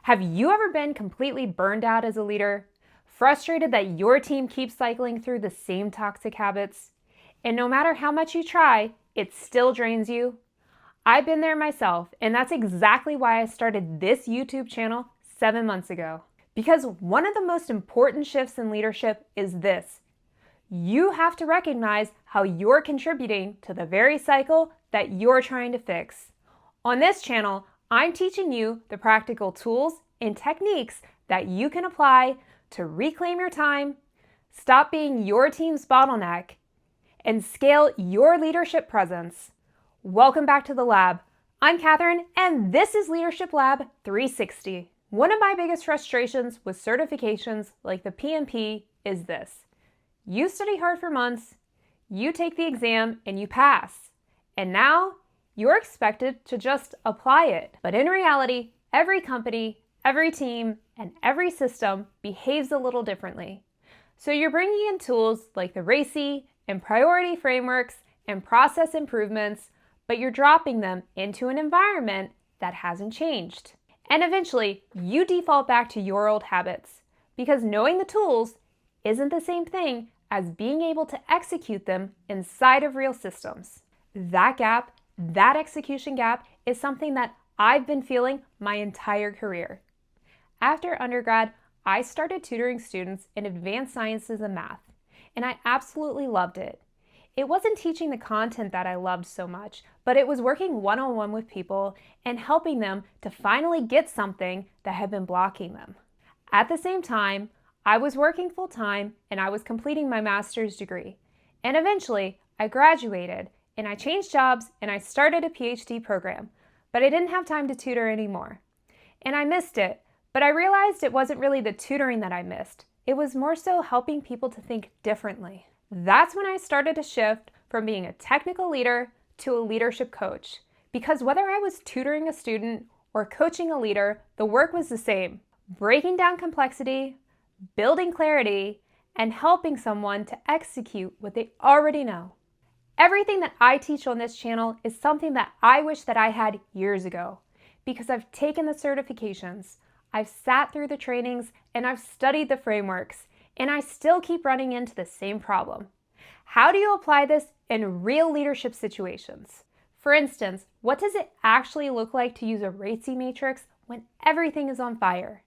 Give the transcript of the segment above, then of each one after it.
Have you ever been completely burned out as a leader? Frustrated that your team keeps cycling through the same toxic habits? And no matter how much you try, it still drains you? I've been there myself, and that's exactly why I started this YouTube channel 7 months ago. Because one of the most important shifts in leadership is this. You have to recognize how you're contributing to the very cycle that you're trying to fix. On this channel, I'm teaching you the practical tools and techniques that you can apply to reclaim your time, stop being your team's bottleneck, and scale your leadership presence. Welcome back to the lab. I'm Catherine, and this is Leadership Lab 360. One of my biggest frustrations with certifications like the PMP is this. You study hard for months, you take the exam, and you pass. And now, you're expected to just apply it. But in reality, every company, every team, and every system behaves a little differently. So you're bringing in tools like the RACI and priority frameworks and process improvements, but you're dropping them into an environment that hasn't changed. And eventually, you default back to your old habits because knowing the tools isn't the same thing as being able to execute them inside of real systems. That execution gap is something that I've been feeling my entire career. After undergrad, I started tutoring students in advanced sciences and math, and I absolutely loved it. It wasn't teaching the content that I loved so much, but it was working one-on-one with people and helping them to finally get something that had been blocking them. At the same time, I was working full-time and I was completing my master's degree. And eventually, I graduated and I changed jobs and I started a PhD program, but I didn't have time to tutor anymore. And I missed it, but I realized it wasn't really the tutoring that I missed. It was more so helping people to think differently. That's when I started to shift from being a technical leader to a leadership coach. Because whether I was tutoring a student or coaching a leader, the work was the same. Breaking down complexity, building clarity, and helping someone to execute what they already know. Everything that I teach on this channel is something that I wish that I had years ago because I've taken the certifications, I've sat through the trainings, and I've studied the frameworks, and I still keep running into the same problem. How do you apply this in real leadership situations? For instance, what does it actually look like to use a RACI matrix when everything is on fire?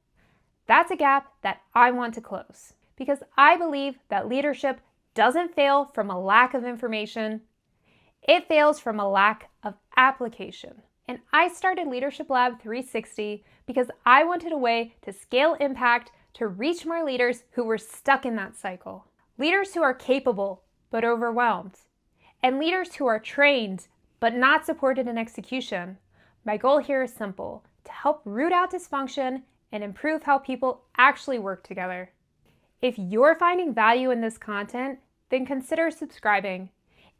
That's a gap that I want to close because I believe that leadership doesn't fail from a lack of information. It fails from a lack of application. And I started Leadership Lab 360 because I wanted a way to scale impact to reach more leaders who were stuck in that cycle. Leaders who are capable but overwhelmed. And leaders who are trained but not supported in execution. My goal here is simple, to help root out dysfunction and improve how people actually work together. If you're finding value in this content, then consider subscribing.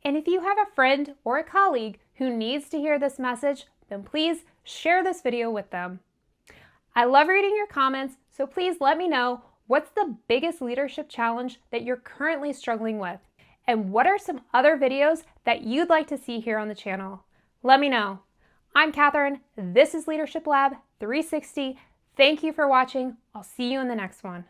And if you have a friend or a colleague who needs to hear this message, then please share this video with them. I love reading your comments, so please let me know what's the biggest leadership challenge that you're currently struggling with, and what are some other videos that you'd like to see here on the channel. Let me know. I'm Catherine, this is Leadership Lab 360. Thank you for watching. I'll see you in the next one.